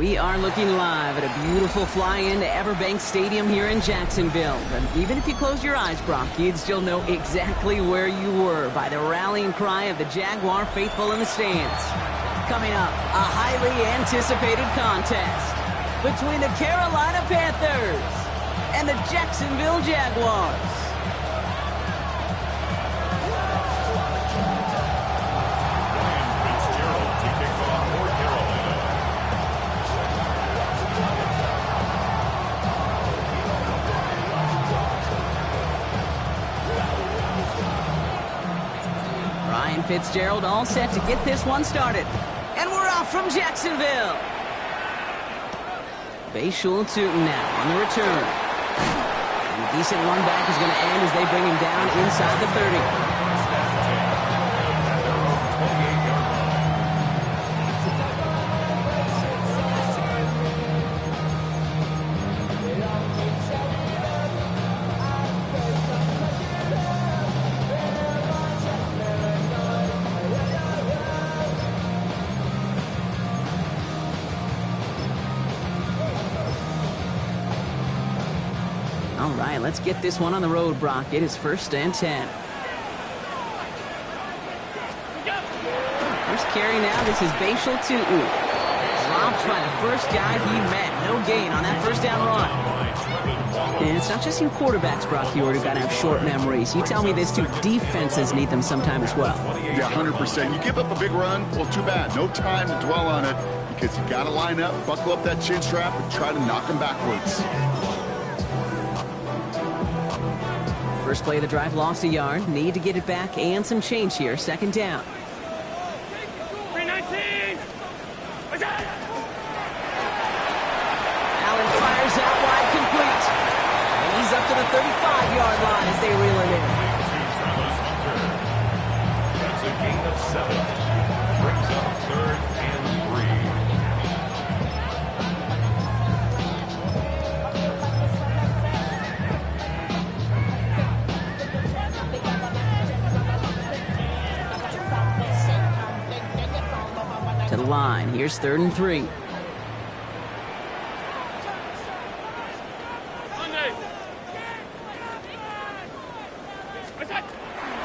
We are looking live at a beautiful fly-in to Everbank Stadium here in Jacksonville. And even if you close your eyes, Brock, you'd still know exactly where you were by the rallying cry of the Jaguar faithful in the stands. Coming up, a highly anticipated contest between the Carolina Panthers and the Jacksonville Jaguars. Fitzgerald all set to get this one started. And we're off from Jacksonville. Bayshul TooTurnt now on the return. And a decent run back is going to end as they bring him down inside the 30. All right, let's get this one on the road, Brock. It is 1st and 10. First carry now, this is Bayshul TooTurnt. Dropped by the first guy he met. No gain on that first down run. And it's not just you quarterbacks, Brock, you got to have short memories. You tell me this too, defenses need them sometime as well. Yeah, 100%. You give up a big run, well, too bad. No time to dwell on it because you got to line up, buckle up that chin strap, and try to knock them backwards. First play of the drive, lost a yard. Need to get it back and some change here. 2nd down. 319. Allen fires out wide, complete. And he's up to the 35-yard line as they reel him in. That's a gain of 7. Brings up 3rd and 3. To the line. Here's 3rd and 3.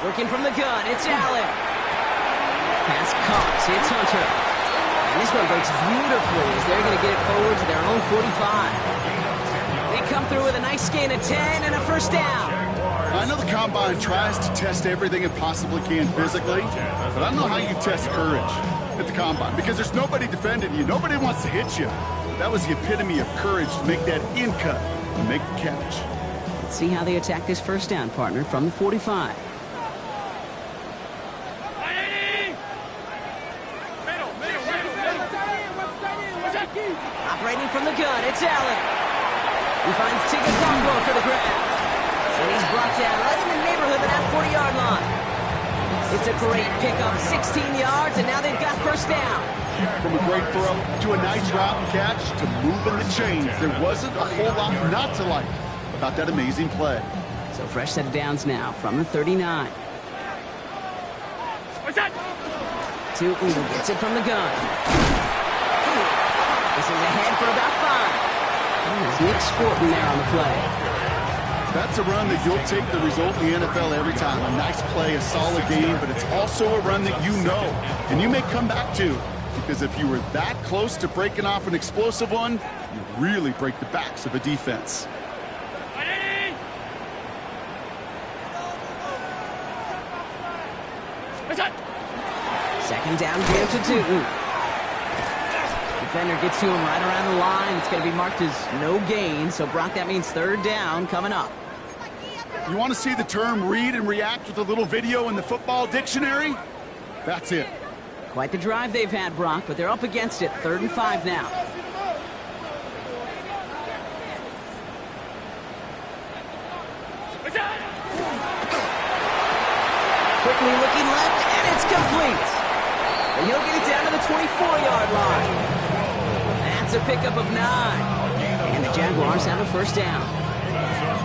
Working from the gun. It's Allen. Pass caught. It's Hunter. And this one breaks beautifully as they're going to get it forward to their own 45. They come through with a nice gain of 10 and a 1st down. I know the Combine tries to test everything it possibly can physically, but I don't know how you test courage at the Combine because there's nobody defending you. Nobody wants to hit you. That was the epitome of courage to make that in cut and make the catch. Let's see how they attack this 1st down, partner, from the 45. Operating from the gun, it's Allen. He finds Tigger for the grab. And he's brought down right in the neighborhood of that 40-yard line. It's a great pickup, 16 yards, and now they've got 1st down. From a great throw to a nice route and catch to moving the chains, there wasn't a whole lot not to like about that amazing play. So fresh set of downs now from the 39. TooTurnt gets it from the gun. This is ahead for about 5. And there's Nick Sporton there on the play. That's a run that you'll take the result in the NFL every time. A nice play, a solid game, but it's also a run that you know and you may come back to because if you were that close to breaking off an explosive one, you really break the backs of a defense. 2nd down here to TooTurnt. Defender gets to him right around the line. It's going to be marked as no gain. So, Brock, that means 3rd down coming up. You want to see the term read and react with a little video in the football dictionary? That's it. Quite the drive they've had, Brock, but they're up against it. 3rd and 5 now. Quickly looking left, and it's complete. And he'll get it down to the 24-yard line. That's a pickup of 9. And the Jaguars have a 1st down.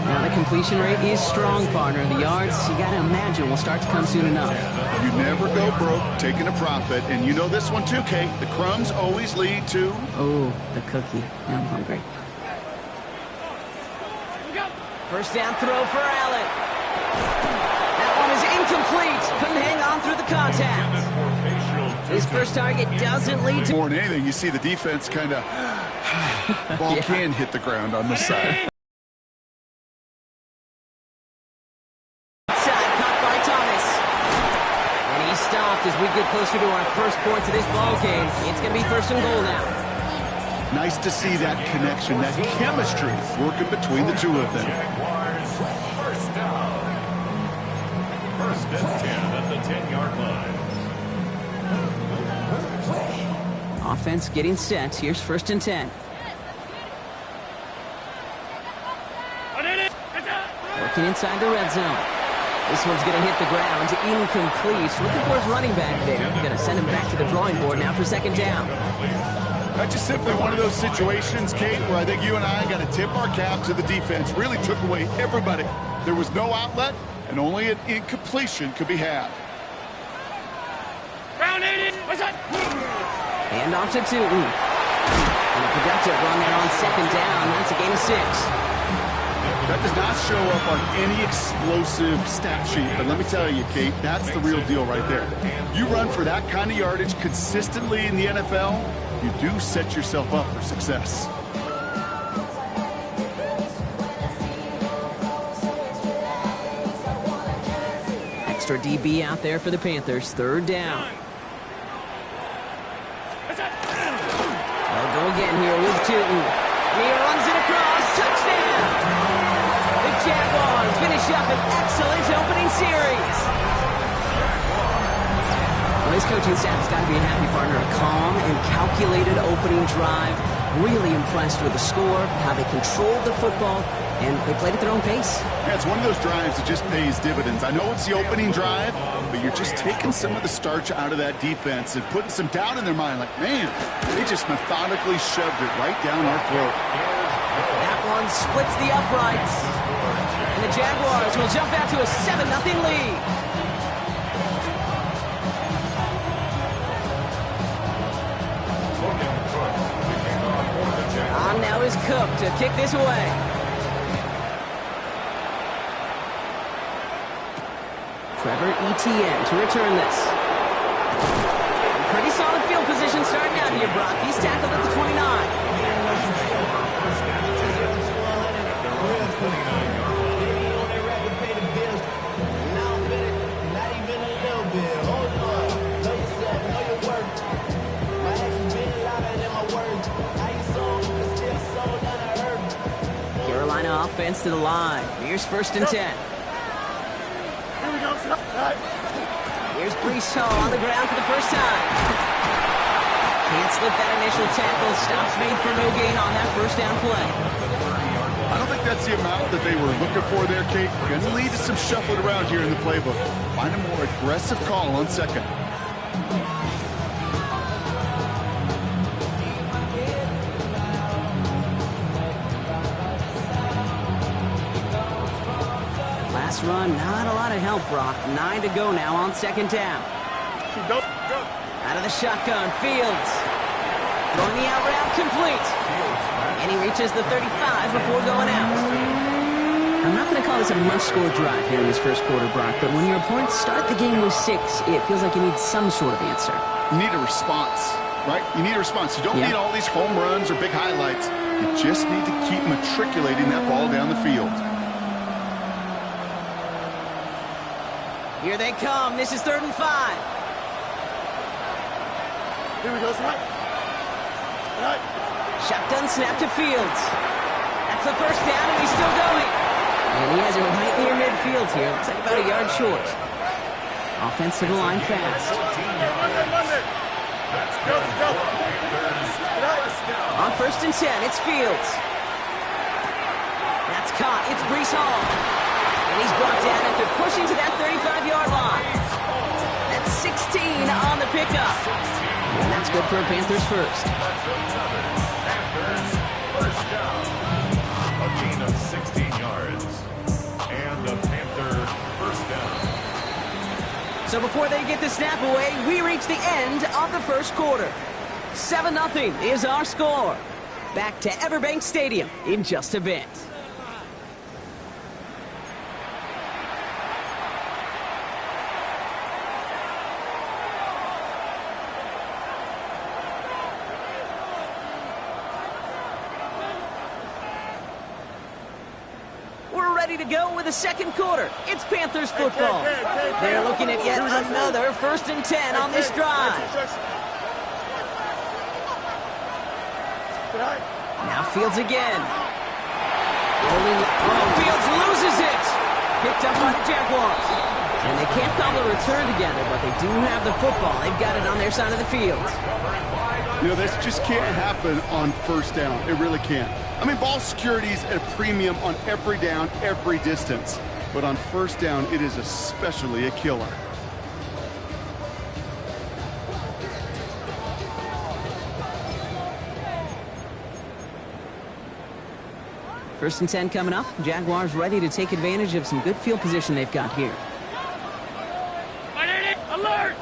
Now the completion rate is strong, partner. The yards, you got to imagine, will start to come soon enough. You never go broke taking a profit. And you know this one too, Kate. The crumbs always lead to... Oh, the cookie. Now I'm hungry. First down throw for Allen. That one is incomplete. Couldn't hang on through the contact. His first target doesn't lead to... More than anything, you see the defense kind of... Ball can hit the ground on this side. Stopped as we get closer to our first points of this ball game. It's going to be first and goal now. Nice to see that connection, that chemistry working between the two of them. First down. First and 10 at the 10-yard line. Offense getting set. Here's first and 10. Working inside the red zone. This one's going to hit the ground. Incomplete. Looking for his running back there. Going to send him back to the drawing board now for second down. That's just simply one of those situations, Kate, where I think you and I got to tip our cap to the defense. Really took away everybody. There was no outlet, and only an incompletion could be had. Hand off to Tooton. And a productive run there on second down. That's a gain of 6. That does not show up on any explosive stat sheet, but let me tell you, Kate, that's the real deal right there. You run for that kind of yardage consistently in the NFL, you do set yourself up for success. Extra DB out there for the Panthers. Third down. They'll go again here with Tooton. And he runs it across. Touchdown! Jaguars finish up an excellent opening series. Well, his coaching staff has got to be a happy partner. A calm and calculated opening drive. Really impressed with the score, how they controlled the football, and they played at their own pace. Yeah, it's one of those drives that just pays dividends. I know it's the opening drive, but you're just taking some of the starch out of that defense and putting some doubt in their mind. Like, man, they just methodically shoved it right down our throat. That one splits the uprights. And the Jaguars will jump out to a 7-0 lead. On now is Cook to kick this away. Trevor Etienne to return this. Pretty solid field position starting out here, Brock. He's tackled at the 29. Carolina offense to the line. Here's first and 10. Here's Brees Hall on the ground for the first time. Can't slip that initial tackle. Stops made for no gain on that first down play. I don't think that's the amount that they were looking for there, Kate. Going to lead to some shuffling around here in the playbook. Find a more aggressive call on second. Last run, not a lot of help, Brock. 9 to go now on second down. Out of the shotgun, Fields. Throwing the out route complete. And he reaches the 35 before going out. I'm not going to call this a must-score drive here in this first quarter, Brock, but when your opponents start the game with 6, it feels like you need some sort of answer. You need a response, right? You need a response. You don't need all these home runs or big highlights. You just need to keep matriculating that ball down the field. Here they come. This is 3rd and 5. Here we go, right. Shotgun snap to Fields. That's the first down, and he's still going. And he has it right near midfield here. Looks like about a yard short. Offense to the line fast. On first and 10, it's Fields. That's caught. It's Brees Hall. And he's brought down after pushing to that 35-yard line. That's 16 on the pickup. And that's good for a Panthers first. Panthers first down. A gain of 16 yards. So before they get the snap away, we reach the end of the first quarter. 7-0 is our score. Back to Everbank Stadium in just a bit. We're ready to go with the second quarter. It's Panthers football. They're looking at yet another 1st and 10 on this drive. Now Fields again. Fields loses it. Picked up by the Jaguars. And they can't call the return together, but they do have the football. They've got it on their side of the field. You know, this just can't happen on first down. It really can't. I mean, ball security is at a premium on every down, every distance. But on first down, it is especially a killer. First and 10 coming up. Jaguars ready to take advantage of some good field position they've got here. Alert!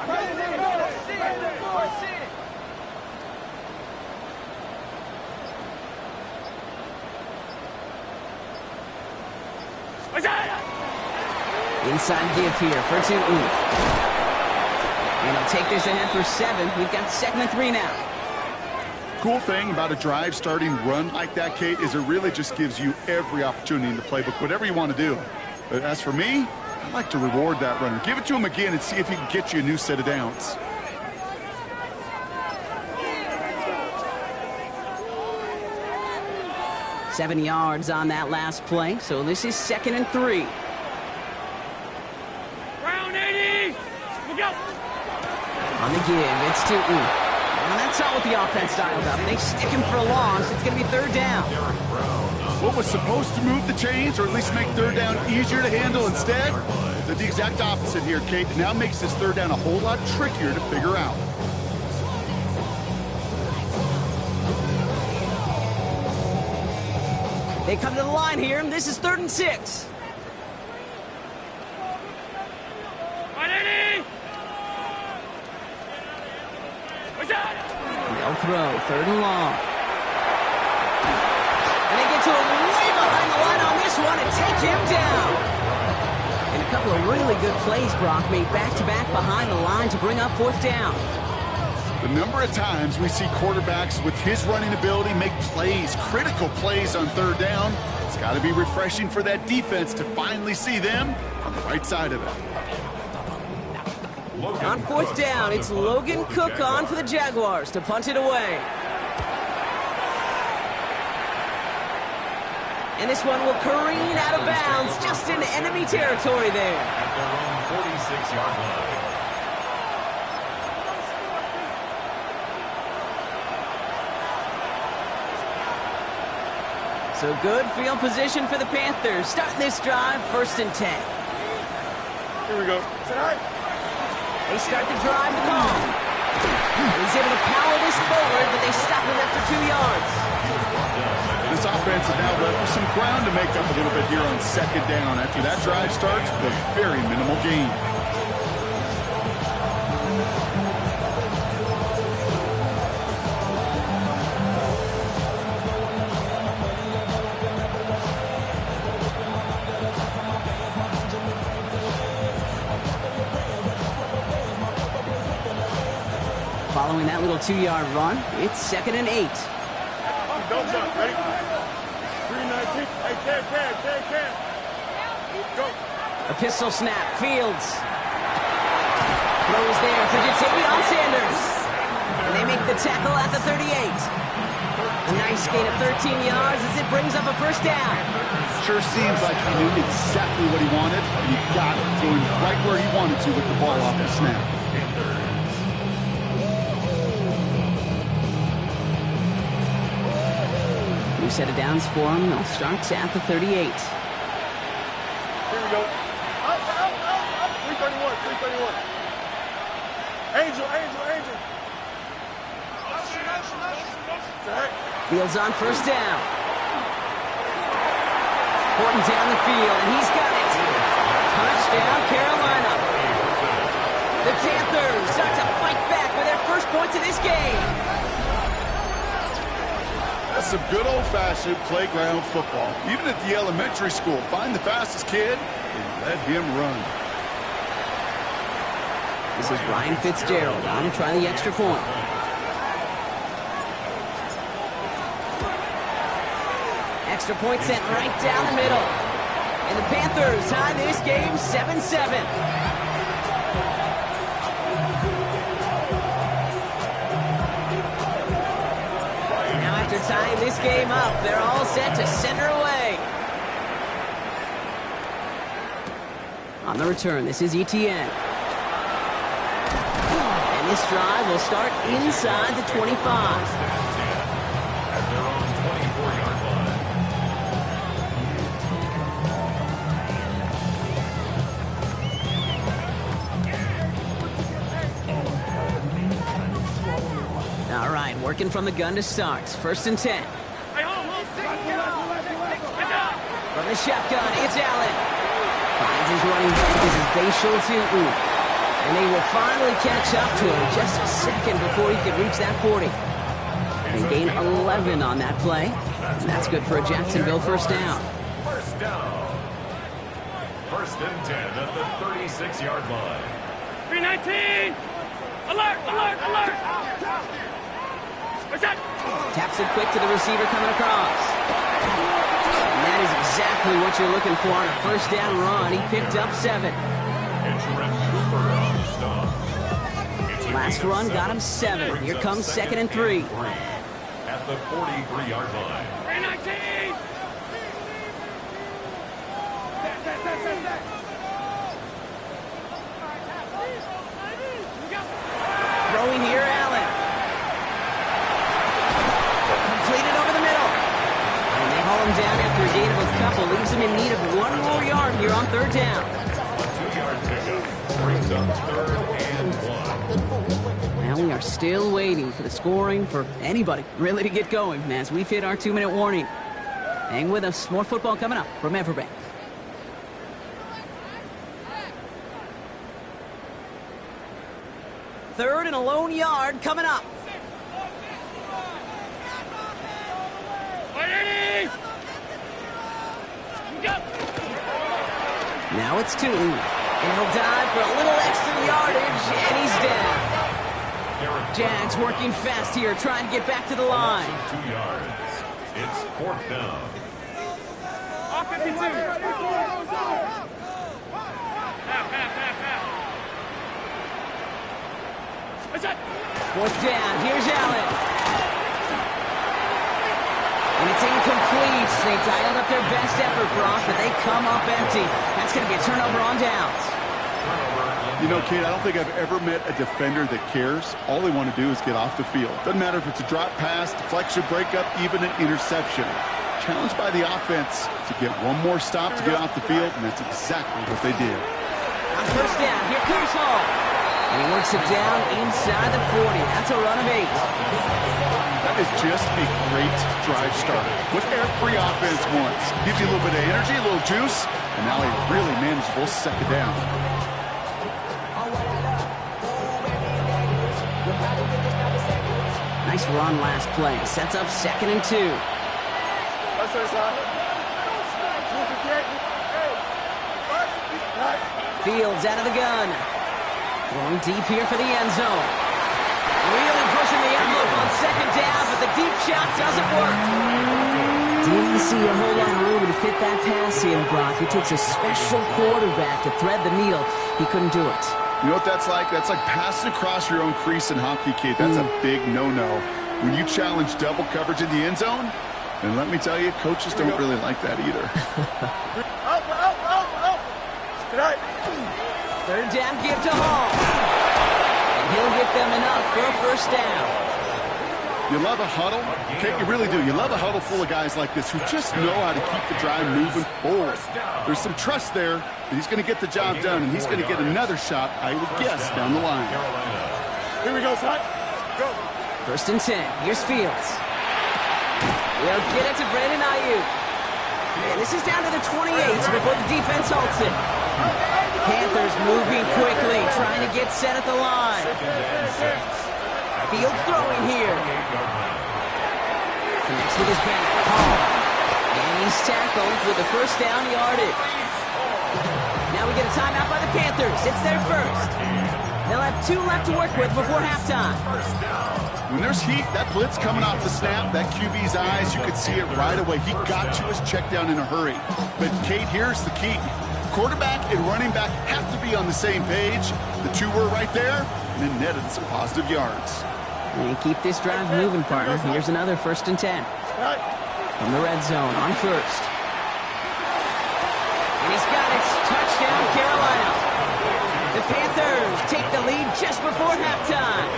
Inside give here for TooTurnt. And he'll take this ahead for 7. We've got 2nd and 3 now. Cool thing about a drive starting run like that, Kate, is it really just gives you every opportunity in the playbook, whatever you want to do. But as for me, I like to reward that runner. Give it to him again and see if he can get you a new set of downs. Seven yards on that last play, so this is 2nd and 3. Round 80! Look out! On the give, it's TooTurnt. And that's not what the offense dialed up. They stick him for a loss. It's going to be 3rd down. What was supposed to move the chains, or at least make 3rd down easier to handle instead, did the exact opposite here, Kate. It now makes this 3rd down a whole lot trickier to figure out. They come to the line here, and this is 3rd and 6. They'll throw, 3rd and long. And they get to him way behind the line on this one and take him down. And a couple of really good plays, Brock, made back-to-back behind the line to bring up 4th down. The number of times we see quarterbacks with his running ability make plays, critical plays on 3rd down. It's got to be refreshing for that defense to finally see them on the right side of it. On 4th down, it's Logan Cook on for the Jaguars to punt it away. And this one will careen out of bounds just in enemy territory there. At their own 46-yard line. So good field position for the Panthers. Starting this drive, 1st and 10. Here we go. They start the drive with home. He's able to power this forward, but they stop him after 2 yards. This offense is now left with some ground to make up a little bit here on 2nd down. After that drive starts with very minimal gain. Following that little 2-yard run, it's 2nd and 8. Don't jump. Ready? 319. Hey, can. Go. A pistol snap, Fields. Throw is there for Jatavion Sanders. And they make the tackle at the 38. A nice gain of 13 yards as it brings up a 1st down. Sure seems like he knew exactly what he wanted, and he got it, going right where he wanted to with the ball off the snap. New set of downs for him. They'll start at the 38. Here we go. Up. 331. Angel. Fields on 1st down. Horton down the field, and he's got it. Touchdown, Carolina. The Panthers start to fight back with their first points of this game. That's some good old-fashioned playground football. Even at the elementary school, find the fastest kid and let him run. This is Ryan Fitzgerald on to try the extra point. Extra point sent right down the middle. And the Panthers tie this game 7-7. Now after tying this game up, they're all set to center away. On the return, this is ETN. And this drive will start inside the 25. At their own 24-yard line. All right, working from the gun to start. 1st and 10. From the shotgun, it's Allen. Finds his running back. This is Bashal Tutu. And they will finally catch up to him just a second before he could reach that 40. And gain 11 on that play. And that's good for a Jacksonville first down. First down. 1st and 10 at the 36-yard line. 319! Alert! Alert! Alert! What's that? Taps it quick to the receiver coming across. And that is exactly what you're looking for on a first down run. He picked up 7. Last run got him 7. Here comes 2nd and 3. At the 43-yard line. 319! Throwing here, Allen. Completed over the middle. And they haul him down after a gain of a couple. Leaves him in need of 1 more yard here on 3rd down. A 2-yard pickup brings up 3rd and 1. Now we are still waiting for the scoring for anybody really to get going as we've hit our 2-minute warning. Hang with us. More football coming up from Everbank. Third and a lone yard coming up. Now it's Tutu. And he'll dive for a little extra yardage, and he's down. Jags working fast here, trying to get back to the line. 2 yards. It's 4th down. Off 52. What's that? 4th down. Here's Allen. And it's incomplete. They dialed up their best effort, Brock, but they come up empty. That's going to be a turnover on downs. You know, Kate, I don't think I've ever met a defender that cares. All they want to do is get off the field. Doesn't matter if it's a drop pass, deflection, breakup, even an interception. Challenged by the offense to get one more stop to get off the field, and that's exactly what they did. On 1st down, here comes Hall. And he works it down inside the 40. That's a run of 8. That is just a great drive starter. What every offense wants. Gives you a little bit of energy, a little juice, and now a really manageable 2nd down. Nice run last play. Sets up 2nd and 2. Fields out of the gun. Going deep here for the end zone. Really pushing the envelope on 2nd down, but the deep shot doesn't work. Didn't see a whole lot of room to fit that pass in, Brock. It takes a special quarterback to thread the needle. He couldn't do it. You know what that's like? That's like passing across your own crease in hockey, Kate. That's a big no-no. When you challenge double coverage in the end zone, and let me tell you, coaches don't really like that either. Out. Good night. 3rd down, give to Hall. And he'll get them enough for a 1st down. You love a huddle? Kate, you really do. You love a huddle full of guys like this who just know how to keep the drive moving forward. There's some trust there that he's going to get the job done, and he's going to get another shot, I would guess, down the line. Here we go, son. Go. 1st and 10. Here's Fields. He'll get it to Brandon Ayuk. And this is down to the 28 before the defense halts it. Panthers moving quickly, trying to get set at the line. Field throwing here. Connects with his back. And he's tackled with the first down yardage. Now we get a timeout by the Panthers. It's their first. They'll have 2 left to work with before halftime. When there's heat, that blitz coming off the snap, that QB's eyes, you could see it right away. He got to his check down in a hurry. But, Kate, here's the key. Quarterback and running back have to be on the same page. The two were right there, and it netted some positive yards. And keep this drive moving, partner. Here's another 1st and 10. From the red zone on first. And he's got it. Touchdown, Carolina. The Panthers take the lead just before halftime.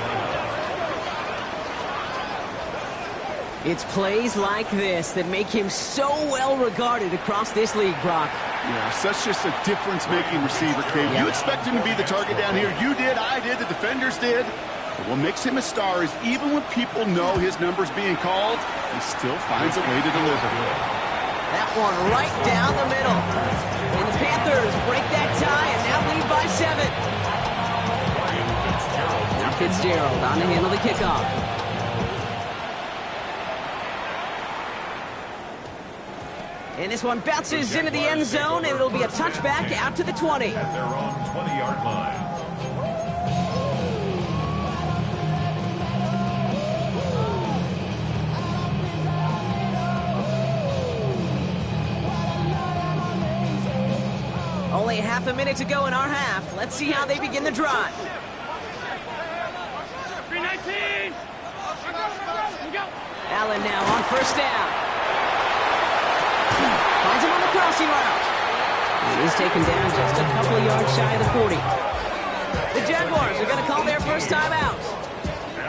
It's plays like this that make him so well regarded across this league, Brock. Yeah, such just a difference-making receiver, Kate. You expect him to be the target down here. You did, I did, the defenders did. But what makes him a star is even when people know his number's being called, he still finds a way to deliver. That one right down the middle. And the Panthers break that tie and now lead by 7. Now Fitzgerald on to handle the kickoff. And this one bounces into the end zone, and it'll be a touchback out to the 20. At their own 20-yard line. Only half a minute to go in our half. Let's see how they begin the drive. 319! Allen now on first down. Finds him on the crossing route. And he's taken down just a couple of yards shy of the 40. The Jaguars are going to call their first time out.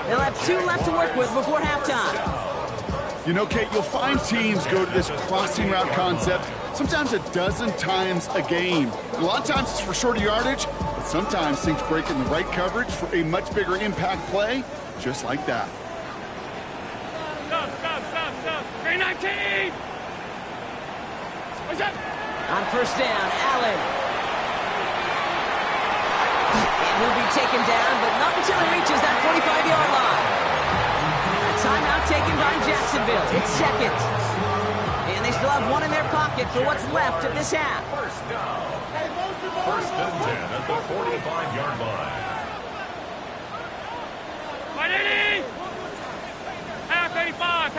They'll have 2 left to work with before halftime. You know, Kate, you'll find teams go to this crossing route concept sometimes a dozen times a game. A lot of times it's for shorter yardage, but sometimes things break in the right coverage for a much bigger impact play, just like that. Stop! 319! What's up? On first down, Allen. And he'll be taken down, but not until he reaches that 45-yard line. A timeout taken by Jacksonville. It's second. And they still have 1 in their pocket for what's left of this half. First down. 1st and 10 at the 45-yard line. 180! Half 85!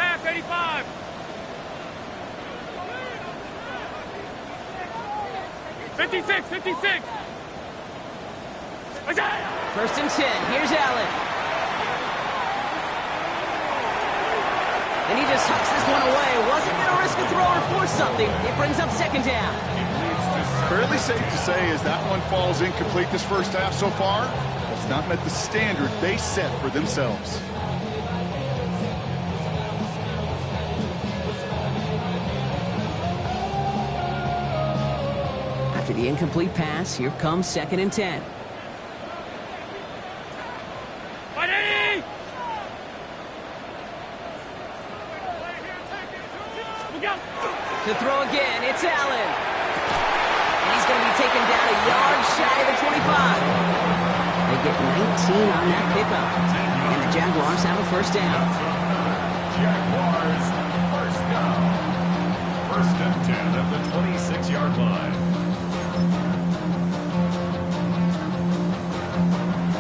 56! What's that? 1st and 10. Here's Allen. And he just hucks this one away. Wasn't going to risk a throw or force something. It brings up 2nd down. Fairly safe to say as that one falls incomplete this first half so far, it's not met the standard they set for themselves. After the incomplete pass, here comes 2nd and 10. 180! To throw again, it's Allen. And he's going to be taken down a yard shy of the 25. They get 19 on that pickup. And the Jaguars have a first down. Jaguars, first down. 1st and 10 at the 26-yard line.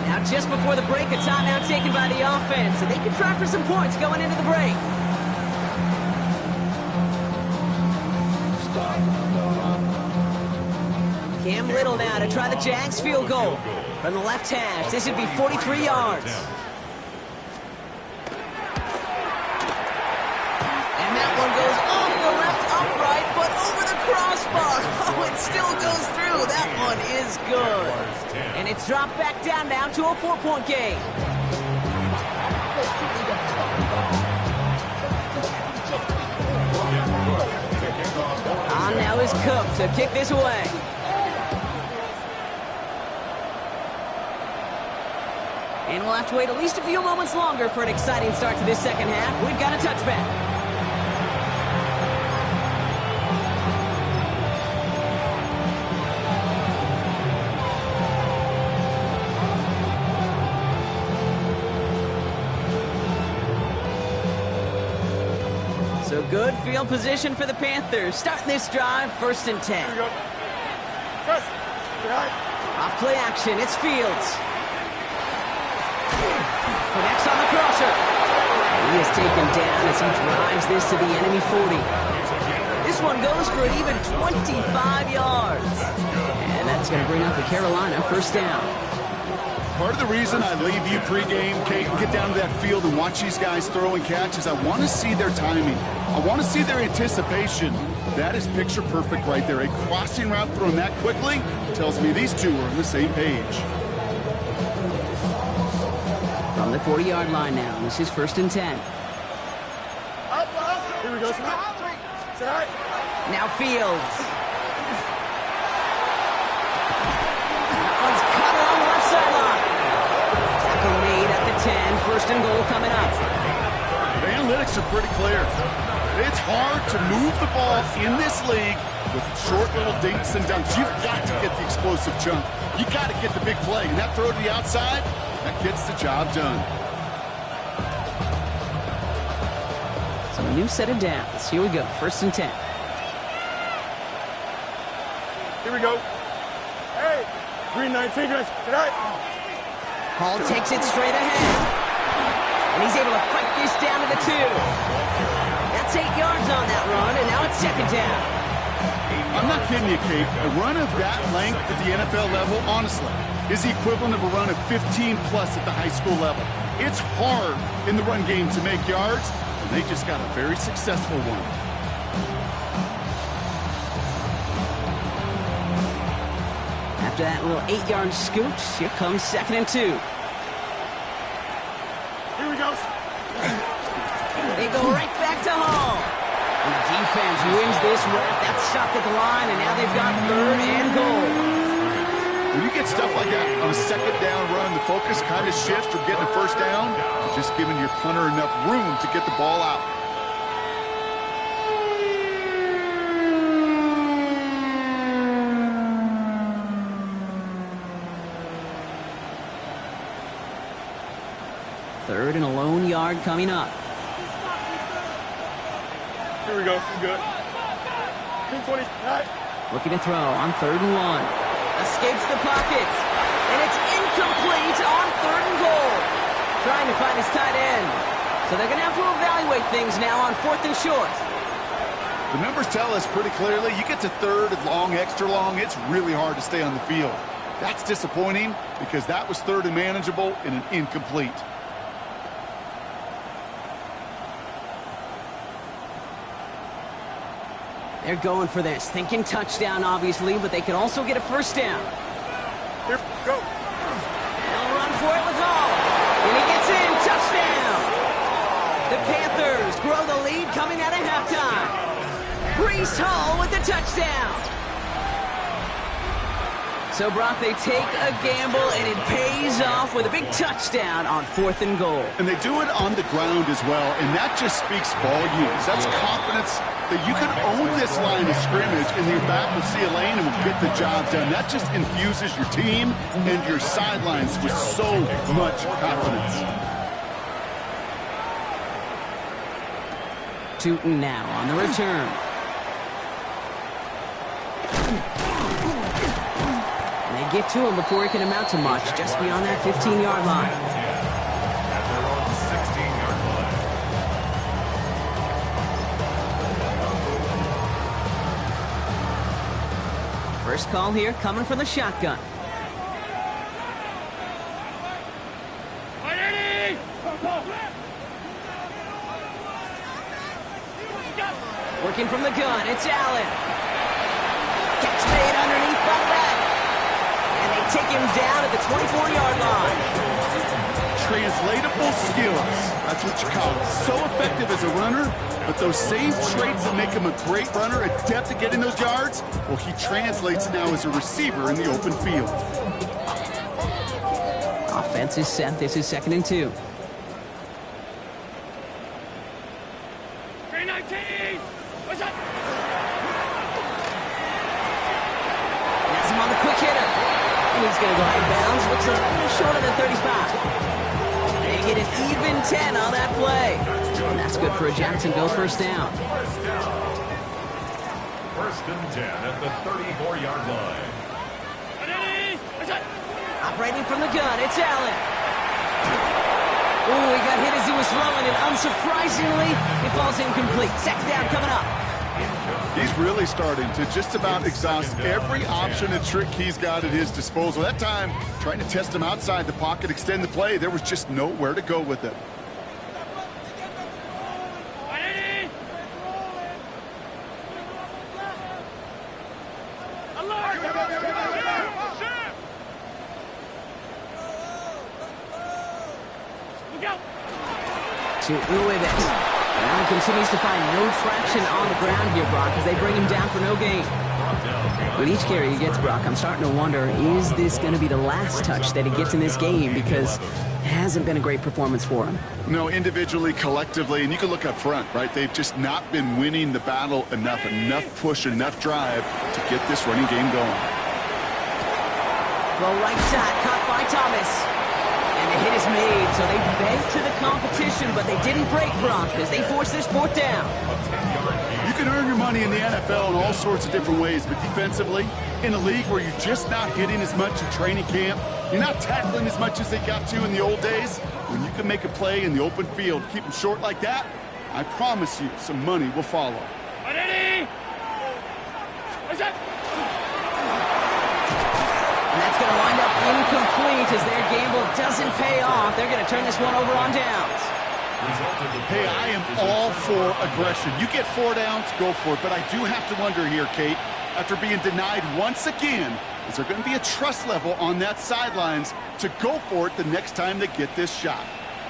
Now just before the break, a timeout taken by the offense. And they can try for some points going into the break. Cam Little now to try the Jags field goal. From the left hash, this would be 43 yards. And that one goes off the left upright, but over the crossbar. Oh, it still goes through. That one is good. And it's dropped back down now to a 4-point game. On now is Cook to kick this away. And we'll have to wait at least a few moments longer for an exciting start to this second half. We've got a touchback. good field position for the Panthers. Starting this drive, 1st and 10. Here we go. Press. Right. Off play action, it's Fields. Connects on the crosser. He is taken down as he drives this to the enemy 40. This one goes for an even 25 yards. And that's going to bring up the Carolina 1st down. Part of the reason I leave you pregame, Kate, and get down to that field and watch these guys throw and catch is I want to see their timing. I want to see their anticipation. That is picture perfect right there. A crossing route thrown that quickly tells me these two are on the same page. From the 40-yard line now, this is 1st and 10. Here we go. Side. Now Fields. That one's cut along the left sideline. Tackle made at the 10. 1st and goal coming up. The analytics are pretty clear. It's hard to move the ball in this league with short little dinks and dunks. You've got to get the explosive chunk. You got to get the big play. And that throw to the outside, that gets the job done. So a new set of downs. Here we go. 1st and 10. Here we go. Hey. Green 19. Good night. Hall takes it straight ahead. And he's able to fight this down to the 2. That's 8 yards on that run, and now it's 2nd down. I'm not kidding you, Kate. A run of that length at the NFL level, honestly, is the equivalent of a run of 15-plus at the high school level. It's hard in the run game to make yards, and they just got a very successful one. After that little 8-yard scoot, here comes 2nd and 2. Here we go. They go right back to Hall. And the defense wins this rep. That's stuck at the line, and now they've got 3rd and goal. When you get stuff like that on a 2nd down run, the focus kind of shifts from getting a 1st down to just giving your punter enough room to get the ball out. Third and a lone yard coming up. Here we go. We're good. 220. Right. Looking to throw on 3rd and 1. Escapes the pocket. And it's incomplete on 3rd and goal. Trying to find his tight end. So they're going to have to evaluate things now on 4th and short. The numbers tell us pretty clearly, you get to 3rd and long, extra long, it's really hard to stay on the field. That's disappointing because that was 3rd and manageable and an incomplete. They're going for this, thinking touchdown, obviously, but they can also get a 1st down. Here, go. They'll run for it with Hall. And he gets in, touchdown. The Panthers grow the lead coming out of halftime. Breece Hall with the touchdown. So, Brock, they take a gamble, and it pays off with a big touchdown on 4th and goal. And they do it on the ground as well, and that just speaks volumes. That's confidence that you can own this line of scrimmage, and your back will see a lane and will get the job done. That just infuses your team and your sidelines with so much confidence. TooTurnt now on the return. They get to him before he can amount to much, just beyond that 15-yard line. At their own 16-yard line. First call here coming from the shotgun. Working from the gun, it's Allen. Catch made underneath by back. And they take him down at the 24-yard line. Translatable skills. That's what you call it. So effective as a runner, but those same traits that make him a great runner, adept at getting those yards, well, he translates now as a receiver in the open field. Offense is set. This is 2nd and 2. That's him on the quick hitter. And he's going to go out of bounds. Looks a little short of the 35. Big get an even 10 on that play. And that's good for a Jacksonville first down. First and 10 at the 34-yard line. Operating from the gun, it's Allen. Oh, he got hit as he was throwing, and unsurprisingly, it falls incomplete. Second down coming up. He's really starting to just about exhaust every option and trick he's got at his disposal. That time, trying to test him outside the pocket, extend the play, there was just nowhere to go with it. To Uwibet. Allen continues to find no traction on the ground here, Brock, as they bring him down for no gain. With each carry he gets, Brock, I'm starting to wonder, is this going to be the last touch that he gets in this game? Because it hasn't been a great performance for him. No, individually, collectively, and you can look up front, right? They've just not been winning the battle enough push, enough drive to get this running game going. Throw right side, caught by Thomas. And the hit is made, so they bent to the competition, but they didn't break, Brock, as they force this fourth down. You can earn your money in the NFL in all sorts of different ways, but defensively, in a league where you're just not hitting as much in training camp, you're not tackling as much as they got to in the old days, when you can make a play in the open field, keep them short like that, I promise you some money will follow. And that's going to wind up incomplete as their gamble doesn't pay off. They're going to turn this one over on downs. Hey, I am all for aggression. You get 4 downs, go for it. But I do have to wonder here, Kate, after being denied once again, is there going to be a trust level on that sidelines to go for it the next time they get this shot?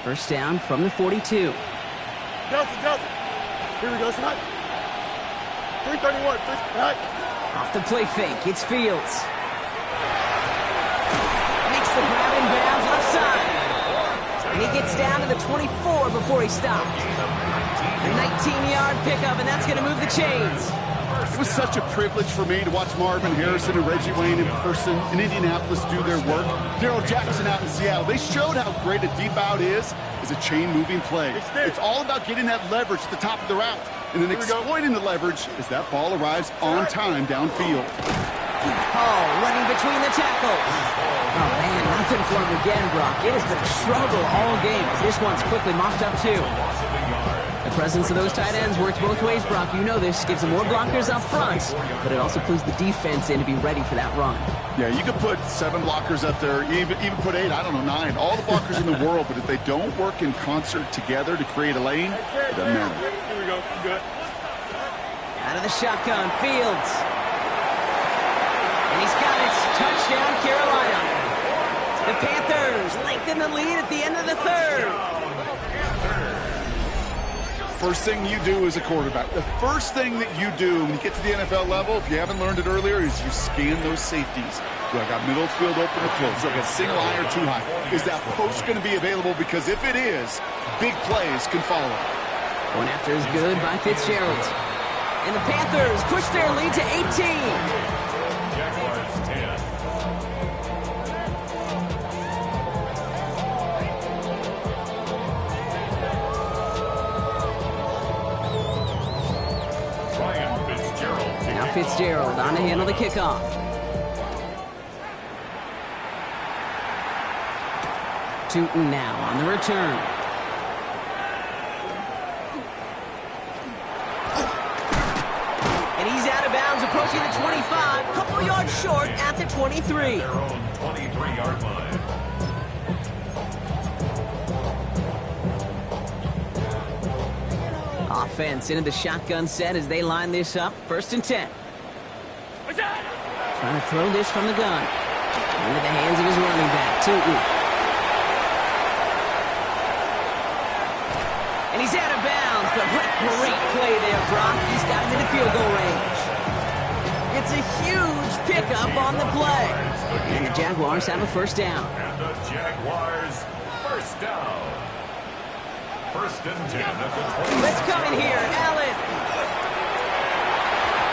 First down from the 42. Delta. Here we go, tonight. 331, Off the play fake, it's Fields. Makes the grab in bounds left side. And he gets down to the 24 before he stopped. A 19-yard pickup, and that's going to move the chains. It was such a privilege for me to watch Marvin Harrison and Reggie Wayne in person in Indianapolis do their work. Darrell Jackson out in Seattle. They showed how great a deep out is as a chain-moving play. It's all about getting that leverage at the top of the route and then exploiting the leverage as that ball arrives on time downfield. Oh, running between the tackles. Oh, man, nothing for him again, Brock. It has been a struggle all game as this one's quickly mopped up, too. The presence of those tight ends works both ways, Brock. You know this. Gives them more blockers up front, but it also clues the defense in to be ready for that run. Yeah, you could put 7 blockers up there, even put 8, I don't know, 9. All the blockers in the world, but if they don't work in concert together to create a lane, it doesn't matter. Here we go. Good. Out of the shotgun, Fields. And he's got it. Touchdown, Carolina. The Panthers lengthen the lead at the end of the third. First thing you do as a quarterback, the first thing that you do when you get to the NFL level, if you haven't learned it earlier, is you scan those safeties. Do I got middle field open or close? Do I got single high or too high? Is that post going to be available? Because if it is, big plays can follow. Going after is good by Fitzgerald. And the Panthers push their lead to 18. Jaguars 10. Now Fitzgerald on to handle the kickoff. Tootin now on the return. And he's out of bounds, approaching the 25. Couple yards short at the 23. Their own 23-yard line. Offense into the shotgun set as they line this up. First and 10. Trying to throw this from the gun. Into the hands of his running back, Tootin. And he's out of bounds, but what a great play there, Brock. He's got him in the field goal range. It's a huge pickup on the play. And the Jaguars have a first down. And the Jaguars first down. First and 10 at the 20. Let's come in here, Allen.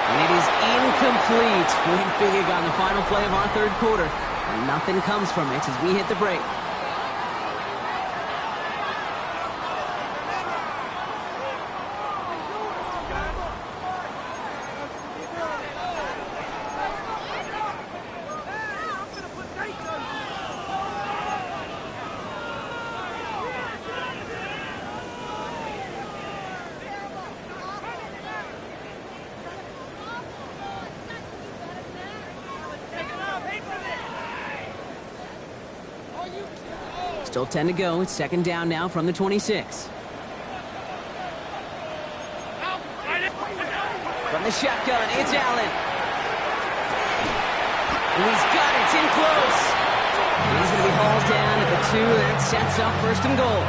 And it is incomplete. Went big on the final play of our third quarter. And nothing comes from it as we hit the break. Still 10 to go. It's second down now from the 26. From the shotgun, it's Allen. And he's got it. It's in close. And he's going to be hauled down at the 2. That sets up first and goal.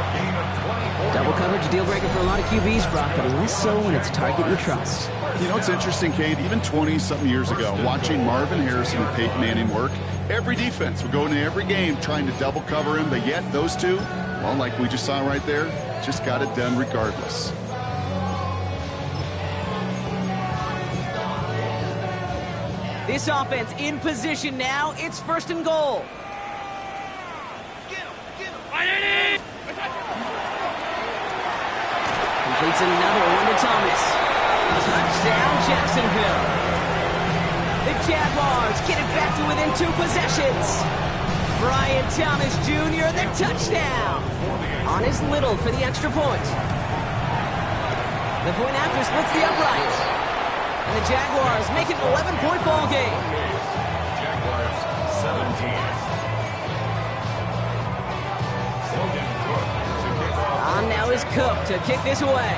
Double coverage, a deal breaker for a lot of QBs, Brock, but less so when it's a target you trust. You know, it's interesting, Kate, even 20-something years ago, watching Marvin Harrison and Peyton Manning work, every defense would go into every game trying to double cover him, but yet those two, well, like we just saw right there, just got it done regardless. This offense in position now. It's first and goal. Completes another one to Thomas. Touchdown, Jacksonville. The Jaguars get it back to within 2 possessions. Brian Thomas Jr., the touchdown. On his Little for the extra point. The point after splits the uprights. And the Jaguars make it an 11-point ball game. Jaguars 17. On now is Cook to kick this away.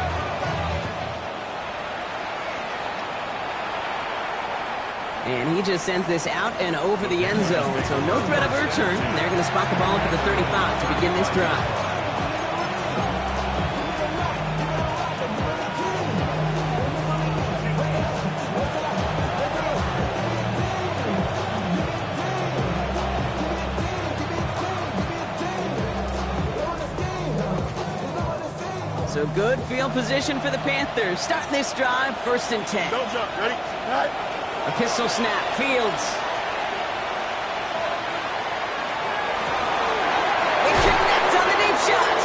And he just sends this out and over the end zone. So no threat of a return. They're going to spot the ball up at the 35 to begin this drive. So good field position for the Panthers. Starting this drive, first and 10. Don't jump. Ready? Right. A pistol snap. Fields. He connects on the deep shot.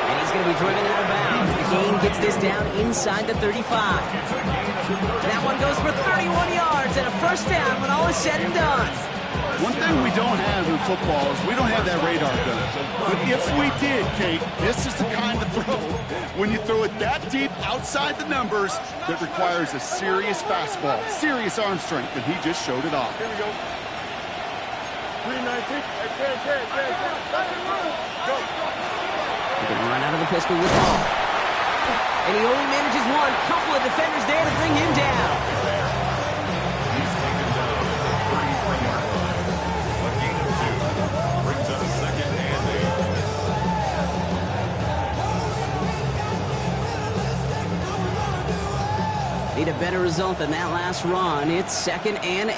And he's going to be driven out of bounds. The gain gets this down inside the 35. That one goes for 31 yards and a first down when all is said and done. One thing we don't have in football is we don't have that radar gun. But if we did, Kate, this is the kind of throw, when you throw it that deep outside the numbers, that requires a serious fastball, serious arm strength, and he just showed it off. Here we go. 319. Go. He can run out of the pistol with ball. And he only manages one. Couple of defenders there to bring him down. He's taken down 33-yard line. A gain of 2 brings up second and 8. Need a better result than that last run. It's second and 8.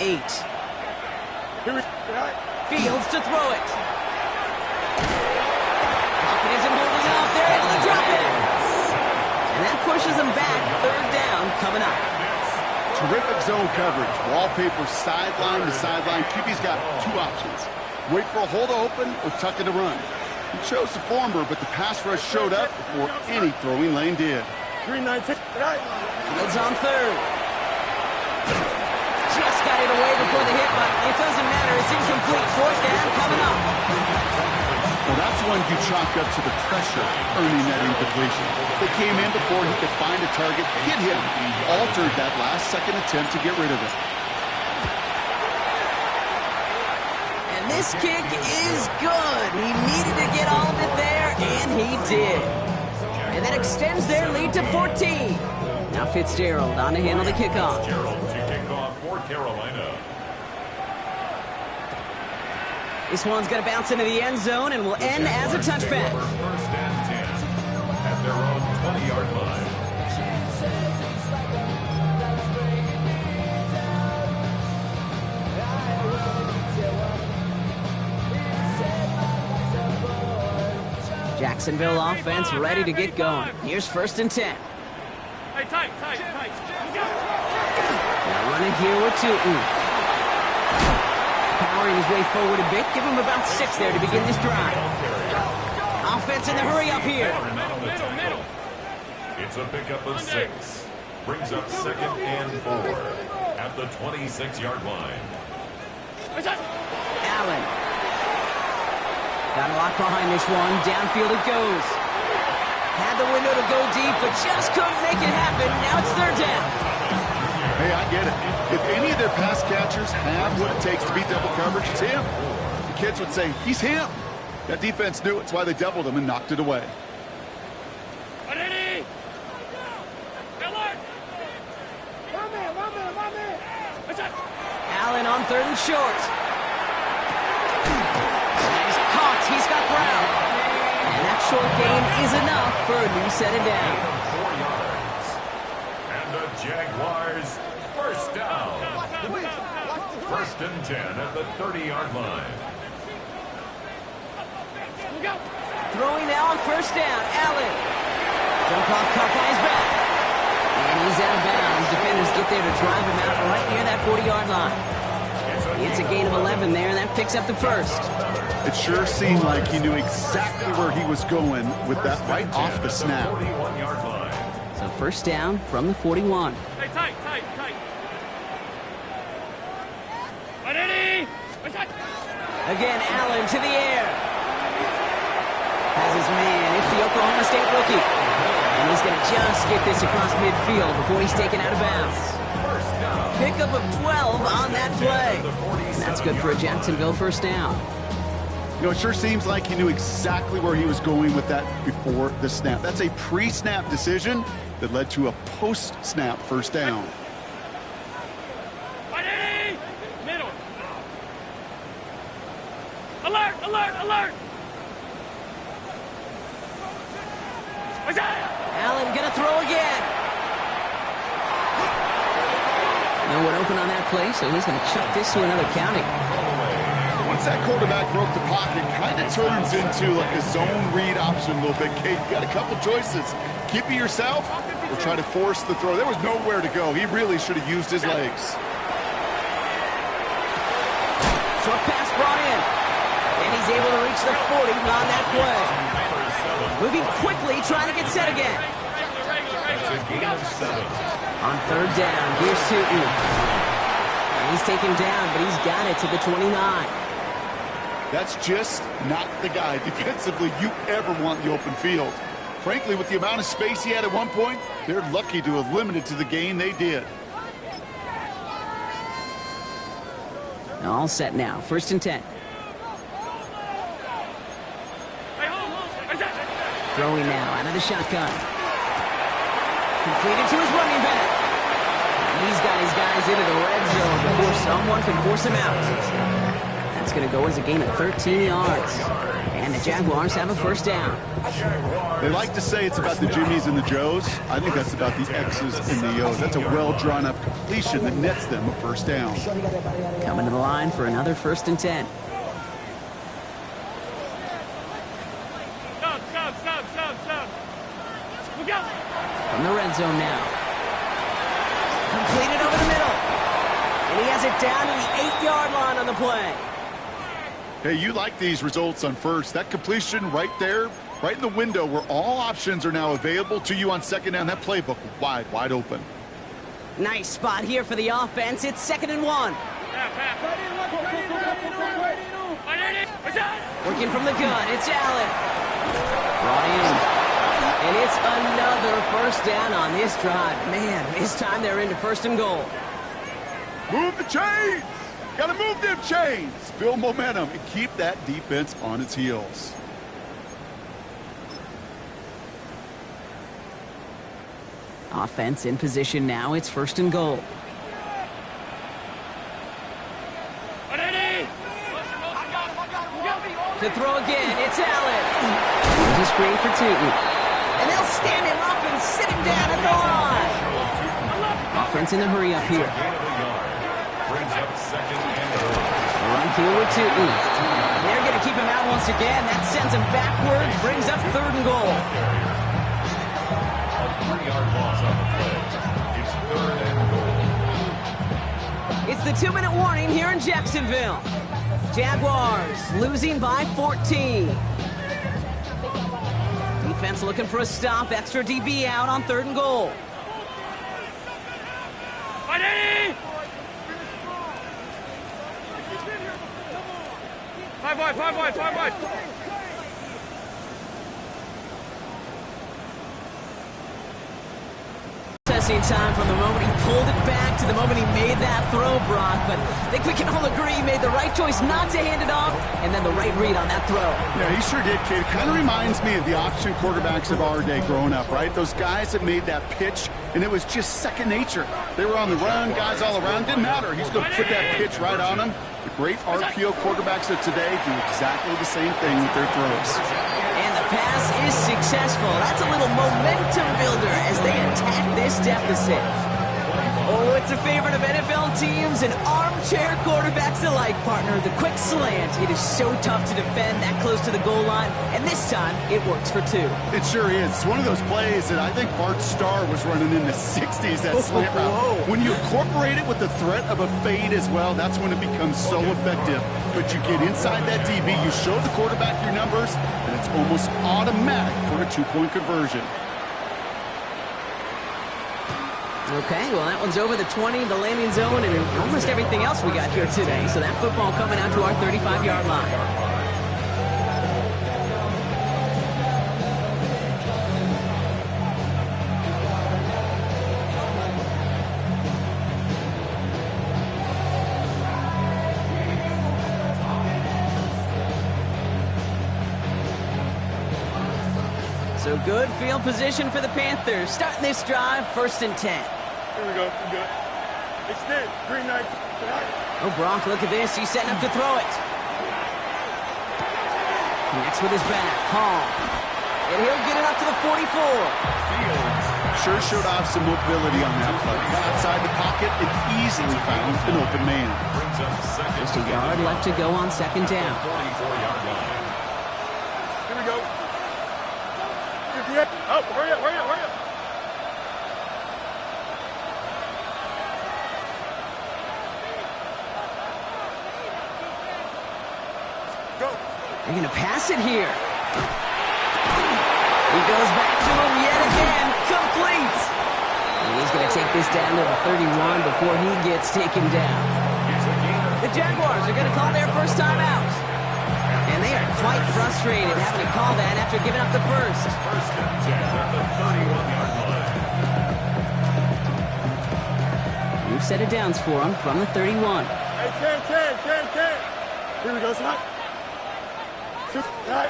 Fields to throw it. Pocket isn't holding off. They're able to drop it. And that pushes them back. Third down coming up. Terrific zone coverage. Wallpaper sideline to sideline. QB's got 2 options. Wait for a hole to open or tuck it to run. He chose the former, but the pass rush showed up before any throwing lane did. 319. Fields on third. Just got it away before the hit, but it doesn't matter. It's incomplete. Fourth down coming up. Well, that's one you chalk up to the pressure earning that incompletion. They came in before he could find a target, hit him, altered that last-second attempt to get rid of it. And this kick is good. He needed to get all of it there, and he did. And that extends their lead to 14. Now Fitzgerald on to handle the kickoff. Fitzgerald to kick off for Carolina. This one's going to bounce into the end zone and will end as a touchback. First and 10 at their own 20-yard line. Jacksonville offense ready to get going. Here's first and 10. Hey, tight. Now running here with TooTurnt. Powering his way forward a bit. Give him about 6 there to begin this drive. Offense in the hurry up here. Middle. It's a pickup of 6. Brings up second and 4 at the 26-yard line. Allen. Got a lot behind this one. Downfield it goes. Had the window to go deep, but just couldn't make it happen. Now it's third down. Hey, I get it. If any of their pass catchers have what it takes to beat double coverage, it's him. The kids would say, he's him. That defense knew it. That's why they doubled him and knocked it away. Allen on 3rd and short. He's caught. He's got ground. And that short gain is enough for a new set of down. 4 yards. And the Jaguars first down. 1st and 10 at the 30-yard line. Throwing now on 1st down. Allen. Jump off caught by his back. And he's out of bounds. Defenders get there to drive him out right near that 40-yard line. It's a gain of 11 there, and that picks up the 1st. It sure seemed like he knew exactly where he was going with that right off the snap. So 1st down from the 41. Hey, tight. Again, Allen to the air. Has his man. It's the Oklahoma State rookie. And he's going to just get this across midfield before he's taken out of bounds. Pickup of 12 on that play. And that's good for a Jacksonville 1st down. You know, it sure seems like he knew exactly where he was going with that before the snap. That's a pre-snap decision that led to a post-snap 1st down. Middle. Alert. Allen gonna throw again. No one open on that play, so he's gonna chuck this to another county. Once that quarterback broke the pocket, kind of turns into like a zone read option a little bit. Kate, you got a couple choices. Keep it yourself or try to force the throw. There was nowhere to go. He really should have used his legs. Short pass brought in. And he's able to reach the 40 on that play. Moving quickly, trying to get set again. On 3rd down, here's TooTurnt. And he's taken down, but he's got it to the 29. That's just not the guy defensively you ever want in the open field. Frankly, with the amount of space he had at one point, they're lucky to have limited to the gain they did. All set now, 1st and 10. Throwing now out of the shotgun. Completed to his running back. And he's got his guys into the red zone before someone can force him out. That's going to go as a gain of 13 yards. And the Jaguars have a 1st down. They like to say it's about the Jimmies and the Joes. I think that's about the X's and the O's. That's a well-drawn-up completion that nets them a 1st down. Coming to the line for another 1st and 10. Stop. Look out. From the red zone now. Completed over the middle. And he has it down to the 8-yard line on the play. Hey, you like these results on 1st. That completion right there, right in the window where all options are now available to you on 2nd down. That playbook wide open. Nice spot here for the offense. It's 2nd and 1. Working from the gun, it's Allen. Brought in. And it's another 1st down on this drive. Man, this time they're into 1st and goal. Move the chains! Gotta move them chains! Build momentum and keep that defense on its heels. Offense in position now. It's 1st and goal. To throw again, it's Allen. There's a screen for TooTurnt. And they'll stand him up and sit him down at the line. Offense in a hurry up here. Run here with TooTurnt. They're going to keep him out once again. That sends him backwards, brings up 3rd and goal. A 3-yard loss on the play. It's 3rd and goal. It's the 2-minute warning here in Jacksonville. Jaguars losing by 14. Defense looking for a stop. Extra DB out on 3rd and goal. Five wide. Testing time from the moment he pulled it back to the moment he made that throw, Brock, but I think we can all agree he made the right choice not to hand it off, and then the right read on that throw. Yeah, he sure did, kid. It kind of reminds me of the option quarterbacks of our day growing up, right? Those guys that made that pitch, and it was just second nature. They were on the run, guys all around. Didn't matter. He's going to put that pitch right on them. The great RPO quarterbacks of today do exactly the same thing with their throws. And the pass is successful. That's a little momentum builder as they attack this deficit. Oh, it's a favorite of NFL teams and armchair quarterbacks alike, partner. The quick slant. It is so tough to defend that close to the goal line, and this time it works for two. It sure is. It's one of those plays that I think Bart Starr was running in the 60s, that slant route. When you incorporate it with the threat of a fade as well, that's when it becomes so effective. But you get inside that DB, you show the quarterback your numbers, and it's almost automatic for a two-point conversion. Okay, well, that one's over the 20, the landing zone, and almost everything else we got here today. So that football coming out to our 35-yard line. So good field position for the Panthers. Starting this drive, 1st and 10. Here we go. We're good. Extend. Green knight. Oh, Brock, look at this. He's setting up to throw it. Connects with his back. Hall. And he'll get it up to the 44. Sure showed off some mobility on that play. Outside the pocket, it easily found an open man. Just a yard left to go on 2nd down. Here we go. Oh, hurry up, hurry up, hurry up. Go. They're going to pass it here. He goes back to him yet again. Complete. And he's going to take this down to the 31 before he gets taken down. The Jaguars are going to call their first time out. And they are quite frustrated having to call that after giving up the first. First and 10 at the 31-yard line. New set of downs for him from the 31. Hey, 10. Here we go, son. Right.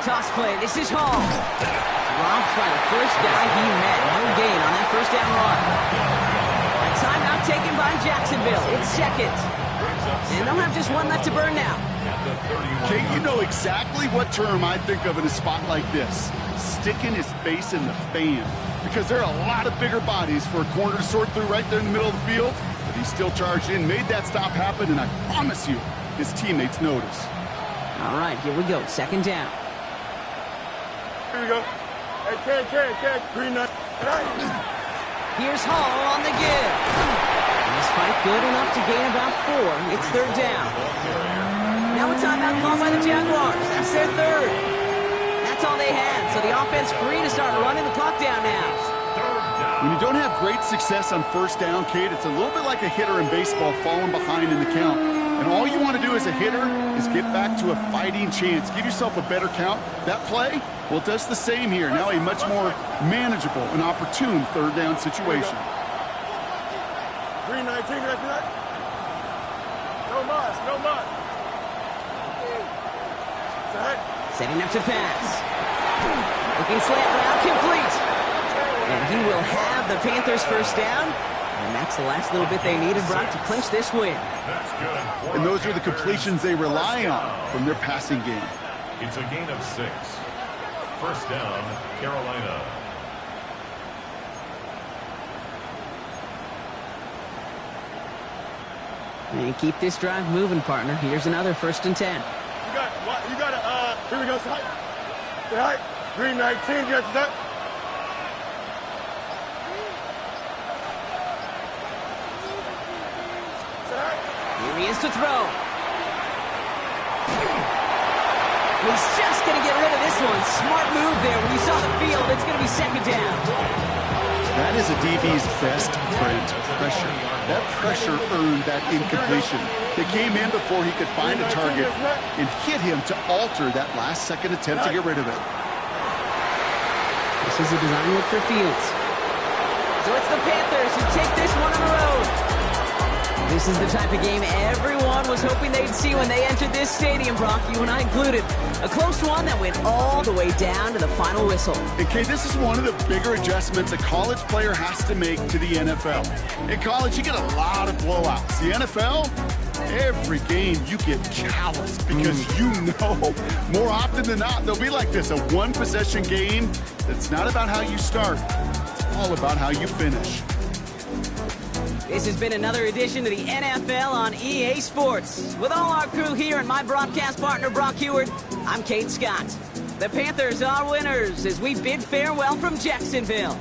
Toss play. This is Hall. Dropped by the first guy he met. No gain on that first down run. A timeout taken by Jacksonville. It's 2nd. And they'll have just one left to burn now. Kate, you know exactly what term I think of in a spot like this. Sticking his face in the fan. Because there are a lot of bigger bodies for a corner to sort through right there in the middle of the field. But he still charged in, made that stop happen, and I promise you, his teammates notice. All right, here we go. 2nd down. Here we go. Hey, 10. Green knight. Here's Hall on the give. This fight good enough to gain about 4. It's 3rd down. Now a timeout called by the Jaguars. That's their 3rd. That's all they had. So the offense free to start running the clock down now. When you don't have great success on 1st down, Kate, it's a little bit like a hitter in baseball falling behind in the count. And all you want to do as a hitter is get back to a fighting chance. Give yourself a better count. That play, well, it does the same here. Now a much more manageable and opportune 3rd down situation. Green 19, right? No mas. Setting up to pass. Looking slant route complete. And he will have the Panthers' first down. And that's the last little bit they needed, Brock, to clinch this win. That's good. And those are the completions they rely on from their passing game. It's a gain of 6. First down, Carolina. And keep this drive moving, partner. Here's another 1st and 10. You got to, here we go, son. Right. Green 19, you got that. Here he is to throw. He's just going to get rid of this one. Smart move there. When you saw the field, it's going to be 2nd down. That is a DB's best friend, pressure. That pressure earned that incompletion. They came in before he could find a target and hit him to alter that last-second attempt to get rid of it. This is a design look for Fields. So it's the Panthers who take this one on the road. This is the type of game everyone was hoping they'd see when they entered this stadium, Brock, you and I included. A close one that went all the way down to the final whistle. And Kay, this is one of the bigger adjustments a college player has to make to the NFL. In college, you get a lot of blowouts. The NFL, every game you get calloused because you know more often than not they'll be like this, a one-possession game that's not about how you start. It's all about how you finish. This has been another edition of the NFL on EA Sports. With all our crew here and my broadcast partner, Brock Heward, I'm Kate Scott. The Panthers are winners as we bid farewell from Jacksonville.